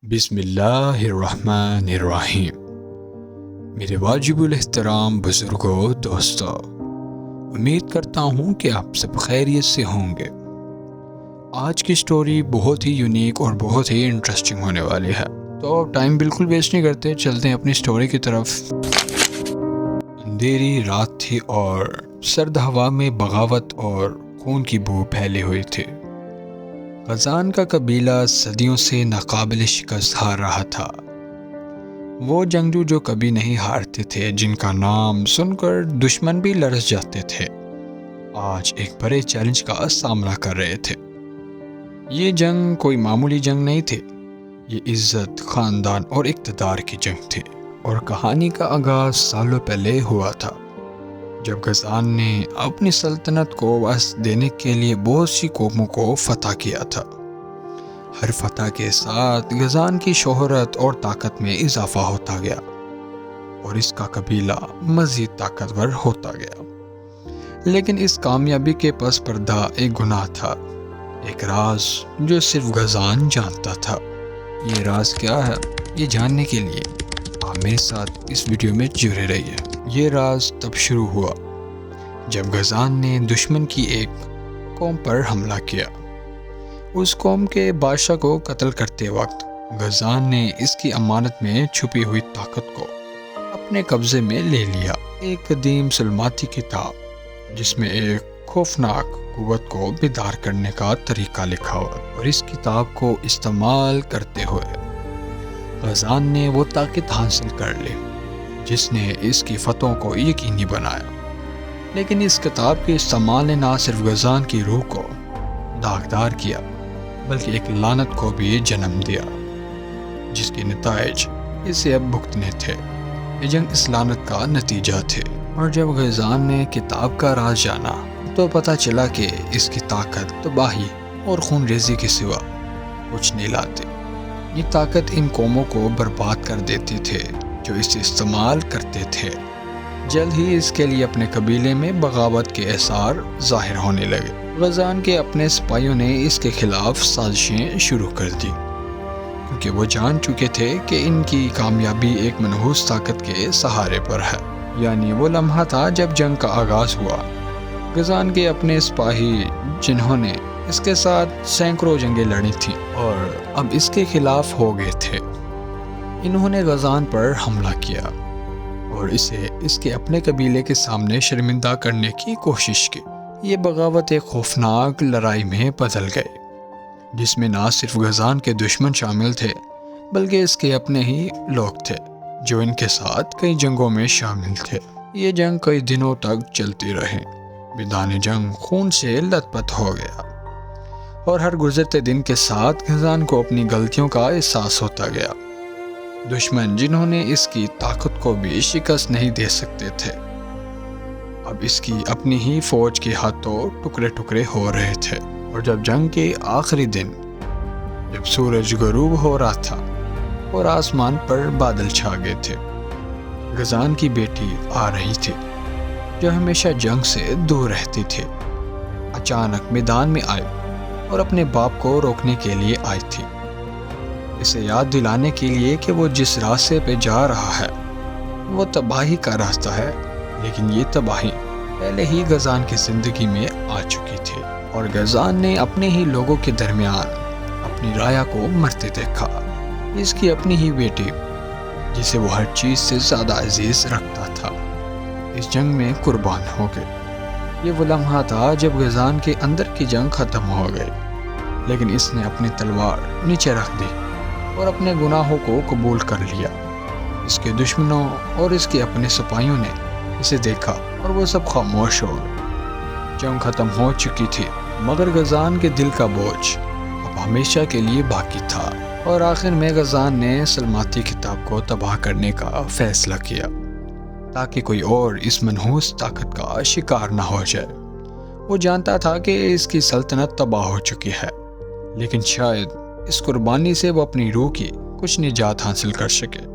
بسم اللہ الرحمن الرحیم۔ میرے واجب الاحترام بزرگوں، دوستو، امید کرتا ہوں کہ آپ سب خیریت سے ہوں گے۔ آج کی سٹوری بہت ہی یونیک اور بہت ہی انٹرسٹنگ ہونے والی ہے، تو ٹائم بالکل ویسٹ نہیں کرتے، چلتے ہیں اپنی سٹوری کی طرف۔ اندھیری رات تھی اور سرد ہوا میں بغاوت اور خون کی بو پھیلی ہوئی تھی۔ غزان کا قبیلہ صدیوں سے ناقابل شکست ہار رہا تھا۔ وہ جنگجو جو کبھی نہیں ہارتے تھے، جن کا نام سن کر دشمن بھی لرز جاتے تھے، آج ایک بڑے چیلنج کا سامنا کر رہے تھے۔ یہ جنگ کوئی معمولی جنگ نہیں تھی، یہ عزت، خاندان اور اقتدار کی جنگ تھی، اور کہانی کا آغاز سالوں پہلے ہوا تھا، جب غزان نے اپنی سلطنت کو وسعت دینے کے لیے بہت سی قوموں کو فتح کیا تھا۔ ہر فتح کے ساتھ غزان کی شہرت اور طاقت میں اضافہ ہوتا گیا، اور اس کا قبیلہ مزید طاقتور ہوتا گیا۔ لیکن اس کامیابی کے پس پردہ ایک گناہ تھا، ایک راز جو صرف غزان جانتا تھا۔ یہ راز کیا ہے، یہ جاننے کے لیے آپ میرے ساتھ اس ویڈیو میں جڑے رہیے۔ یہ راز تب شروع ہوا جب غزان نے دشمن کی ایک قوم پر حملہ کیا۔ اس قوم کے بادشاہ کو قتل کرتے وقت غزان نے اس کی امانت میں چھپی ہوئی طاقت کو اپنے قبضے میں لے لیا۔ ایک قدیم ظلماتی کتاب جس میں ایک خوفناک قوت کو بیدار کرنے کا طریقہ لکھا ہوا، اور اس کتاب کو استعمال کرتے ہوئے غزان نے وہ طاقت حاصل کر لی جس نے اس کی فتحوں کو یقینی بنایا۔ لیکن اس کتاب کے استعمال نے نہ صرف غزان کی روح کو داغدار کیا، بلکہ ایک لعنت کو بھی جنم دیا، جس کے نتائج اسے اب بھگتنے تھے۔ یہ جنگ اس لعنت کا نتیجہ تھے، اور جب غزان نے کتاب کا راز جانا تو پتہ چلا کہ اس کی طاقت تباہی اور خون ریزی کے سوا کچھ نہیں لاتی۔ یہ طاقت ان قوموں کو برباد کر دیتی تھے جو اسے استعمال کرتے تھے۔ جلد ہی اس کے لیے اپنے قبیلے میں بغاوت کے آثار ظاہر ہونے لگے۔ غزان کے اپنے سپاہیوں نے اس کے خلاف سازشیں شروع کر دی، کیونکہ وہ جان چکے تھے کہ ان کی کامیابی ایک منحوس طاقت کے سہارے پر ہے۔ یعنی وہ لمحہ تھا جب جنگ کا آغاز ہوا۔ غزان کے اپنے سپاہی، جنہوں نے اس کے ساتھ سینکڑوں جنگیں لڑی تھیں اور اب اس کے خلاف ہو گئے تھے، انہوں نے غزان پر حملہ کیا اور اسے اس کے اپنے قبیلے کے سامنے شرمندہ کرنے کی کوشش کی۔ یہ بغاوت ایک خوفناک لڑائی میں بدل گئی، جس میں نہ صرف غزان کے دشمن شامل تھے، بلکہ اس کے اپنے ہی لوگ تھے جو ان کے ساتھ کئی جنگوں میں شامل تھے۔ یہ جنگ کئی دنوں تک چلتی رہی۔ میدان جنگ خون سے لت پت ہو گیا، اور ہر گزرتے دن کے ساتھ غزان کو اپنی غلطیوں کا احساس ہوتا گیا۔ دشمن، جنہوں نے اس کی طاقت کو بھی شکست نہیں دے سکتے تھے، اب اس کی اپنی ہی فوج کے ہاتھوں ٹکڑے ٹکڑے ہو رہے تھے۔ اور جب جنگ کے آخری دن، جب سورج غروب ہو رہا تھا اور آسمان پر بادل چھا گئے تھے، غزان کی بیٹی آ رہی تھی جو ہمیشہ جنگ سے دور رہتی تھی، اچانک میدان میں آئی اور اپنے باپ کو روکنے کے لیے آئی تھی، اسے یاد دلانے کے لیے کہ وہ جس راستے پہ جا رہا ہے وہ تباہی کا راستہ ہے۔ لیکن یہ تباہی پہلے ہی غزان کی زندگی میں آ چکی تھی، اور غزان نے اپنے ہی لوگوں کے درمیان اپنی رایا کو مرتے دیکھا، اس کی اپنی ہی بیٹی جسے وہ ہر چیز سے زیادہ عزیز رکھتا تھا، اس جنگ میں قربان ہو گئی۔ یہ وہ لمحہ تھا جب غزان کے اندر کی جنگ ختم ہو گئی، لیکن اس نے اپنی تلوار نیچے رکھ دی اور اپنے گناہوں کو قبول کر لیا۔ اس کے دشمنوں اور اس کے اپنے سپاہیوں نے اسے دیکھا اور وہ سب خاموش ہو گئے۔ جنگ ختم ہو چکی تھی، مگر غزان کے دل کا بوجھ اب ہمیشہ کے لیے باقی تھا، اور آخر میں غزان نے ظلماتی کتاب کو تباہ کرنے کا فیصلہ کیا تاکہ کوئی اور اس منحوس طاقت کا شکار نہ ہو جائے۔ وہ جانتا تھا کہ اس کی سلطنت تباہ ہو چکی ہے، لیکن شاید اس قربانی سے وہ اپنی روح کی کچھ نجات حاصل کر سکے۔